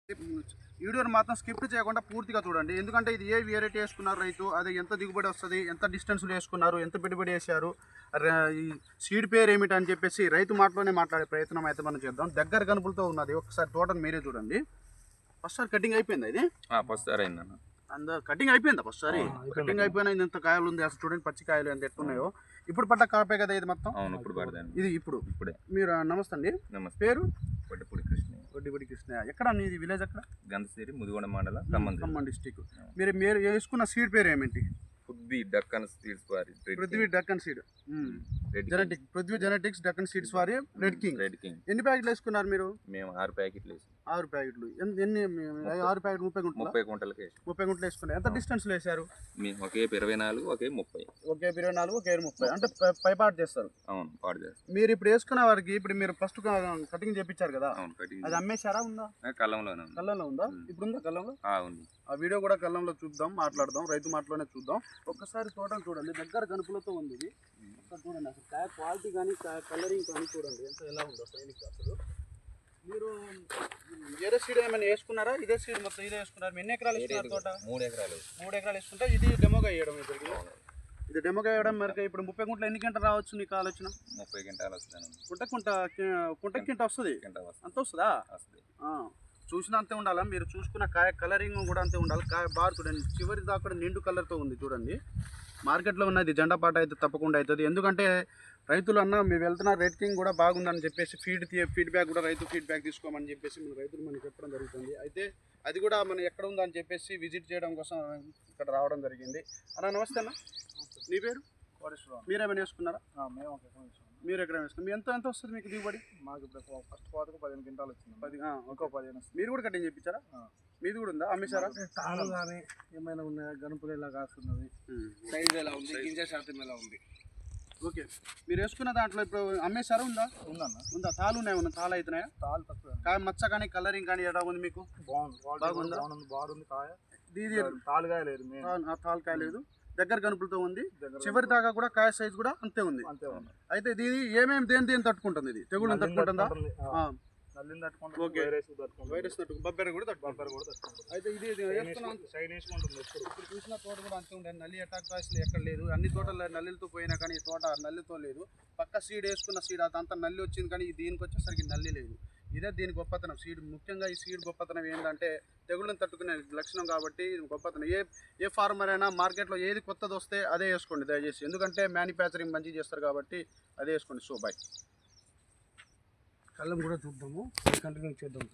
వీడియోని మాత్రం స్కిప్ చేయకుండా పూర్తిగా చూడండి. ఎందుకంటే ఇది ఏ వెరైటీ వేసుకున్నారు రైతు, అది ఎంత దిగుబడి వస్తుంది, ఎంత డిస్టెన్స్లో వేసుకున్నారు, ఎంత పెట్టుబడి వేశారు, ఈ సీడ్ పేరు ఏమిటి అని చెప్పేసి రైతు మాటలోనే మాట్లాడే ప్రయత్నం అయితే మనం చేద్దాం. దగ్గర కనుపులతో ఉన్నది. ఒకసారి తోటను మీరే చూడండి. ఫస్ట్ సారి కటింగ్ అయిపోయింది. ఇది ఫస్ట్ సారి అయిందన్న. కటింగ్ అయిపోయిందా? ఫస్ట్ సారి కటింగ్ అయిపోయినా ఇంత కాయలు ఉంది అసలు. చూడండి పచ్చి కాయలు ఎంత ఎట్టున్నాయో. ఇప్పుడు పడ్డ కాపే కదా ఇది మొత్తం. అవును, ఇప్పుడు పడదండి. ఇది ఇప్పుడే మీరు నమస్తే అండి. నమస్తే. పేరు వడ్డిపూడి కృష్ణ. వడ్డిపూడి కృష్ణ. ఎక్కడ మీది విలేజ్? ఎక్కడ? గంధసిరి, ముదిగొండ మండలం, ఖమ్మం డిస్టిక్. మీరు వేసుకున్న సీడ్ పేరు ఏమిటి? పృథ్వీ డక్కన్ సీడ్స్ వారి Prithvi Deccan seed genetic. Prithvi genetics Deccan seeds వారి రెడ్ కింగ్. ఎన్ని ప్యాకెట్లు వేసుకున్నారు మీరు? మేము 6 ప్యాకెట్లు వేసాం. 6 ప్యాకెట్లు. ఎన్ని? 6 ప్యాకెట్లు 30 గుంటలు వేసుకున్నారు. 30 గుంటలు వేసుకున్నారు. ఎంత డిస్టెన్స్ వేసారు? మేము ఒకే 24, ఒకే 30. ఒకే 24, ఒకే 30. అంటే పై పాటు చేస్తారు. అవును, పాటు చేస్తారు. మీరు ఇప్పుడు వేసుకున్న వారికి ఇప్పుడు మీరు ఫస్ట్ కటింగ్ చేపించారు కదా, అది అమ్మేశారా? ఉందా? కల్లంలోనే. కల్లంలో ఉందా? ఇప్పుడు ఉందా కల్లంలో? ఉంది. ఆ వీడియో కూడా కల్లంలో చూద్దాం, మాట్లాడదాం, రైతు మాటలోనే చూద్దాం. ఒక్కసారి తోటను చూడండి, దగ్గర కనుపులతో ఉంది ఇది. ఒకసారి చూడండి అసలు కాయ క్వాలిటీ కానీ కలరింగ్ కానీ చూడండి ఎంత ఎలా ఉందో సైనిక్. అసలు మీరు వేరే సీడ్ ఏమైనా వేసుకున్నారా? ఇదే సీడ్ మొత్తం ఇదే వేసుకున్నారు. ఎన్ని ఎకరాలు వేసుకున్నారు తోట? 3 ఎకరాలు. 3 ఎకరాలు వేసుకుంటే ఇది డెమోగా వేయడం ఇద్దరికి. ఇది డెమోగా వేయడం మరి. ఇప్పుడు 30 గుంటలు ఎన్ని గంటలు రావచ్చు నీకు ఆలోచన? 30 గంటలు వస్తుంది. కుంట వస్తుంది. అంత వస్తుందా? వస్తుంది. చూసిన అంతే ఉండాలా. మీరు చూసుకున్న కాయ కలరింగ్ కూడా అంతే ఉండాలి. కాయ బాగా చూడండి, చివరి దాకా కూడా నిండు కలర్తో ఉంది చూడండి. మార్కెట్లో ఉన్నది జెండా పాట అయితే తప్పకుండా అవుతుంది. ఎందుకంటే రైతులు అన్న మీరు వెళ్తున్న రెడ్ కింగ్ కూడా బాగుందని చెప్పేసి ఫీడ్బ్యాక్ కూడా రైతు ఫీడ్బ్యాక్ తీసుకోమని చెప్పేసి మన రైతులు మనకి చెప్పడం జరుగుతుంది. అయితే అది కూడా మనం ఎక్కడ ఉందని చెప్పేసి విజిట్ చేయడం కోసం ఇక్కడ రావడం జరిగింది. అన్న నమస్తే అన్న. నీ పేరు? మీరేమైనా వేసుకున్నారా? మీరు ఎక్కడ వేసుకున్నారు? ఎంత వస్తుంది మీకు దిగుబడి? మాకు ఇప్పుడు ఫస్ట్ కోతకు 15 క్వింటాలు వచ్చింది. 15 మీరు కూడా కటింగ్ చేయించారా? మీది కూడా ఉందా? అమ్మేశారా? తాను కానీ ఏమైనా ఉన్నాయా? గనుపులు ఎలా కాస్తున్నది, సైజ్ ఎలా ఉంది, గింజ శాతం ఎలా ఉంది? ఓకే. మీరు వేసుకున్న దాంట్లో ఇప్పుడు అమ్మేశారా? ఉందా? ఉందా? తాలు ఉన్నాయి? ఉన్న తాలు అవుతున్నాయా? తాలు తక్కువ. కాయ మచ్చ కానీ కలరింగ్ కానీ ఎలా ఉంది మీకు? బాగుందా? బాగుంది. కాయ ఇది తాలుకాయ లేదు, తాలుకాయ లేదు, దగ్గర కనుపులతో ఉంది. చివరి దాకా కూడా కాయ సైజ్ కూడా అంతే ఉంది. అయితే ఇది ఏమేమి దేని తట్టుకుంటుంది? ఇది తెగుళ్ళని తట్టుకుంటుందా? వైరస్ బొబ్బెర కూడా తట్టుకుంటుంది. అయితే ఇది ఇప్పుడు చూసిన తోట కూడా అంతే ఉండే. నల్లి అటాక్ కాయలు ఎక్కడ లేదు. అన్ని తోటలు నల్లితో పోయినా కానీ ఈ తోట నల్లితో లేదు. పక్క సీడ్ వేసుకున్న సీడ్ అదంతా నల్లి వచ్చింది, కానీ దీనికి వచ్చేసరికి నల్లి లేదు. ఇదే దీని గొప్పతనం. సీడ్ ముఖ్యంగా ఈ సీడ్ గొప్పతనం ఏంటంటే తెగుళ్ళని తట్టుకునే లక్షణం. కాబట్టి గొప్పతనం. ఏ ఫార్మర్ అయినా మార్కెట్లో ఏది కొత్తది వస్తే అదే వేసుకోండి దయచేసి. ఎందుకంటే మ్యానుఫ్యాక్చరింగ్ మంచిగా చేస్తారు కాబట్టి అదే వేసుకోండి. So bye. కళ్ళం కూడా చూద్దాము, కంటిన్యూ చేద్దాం.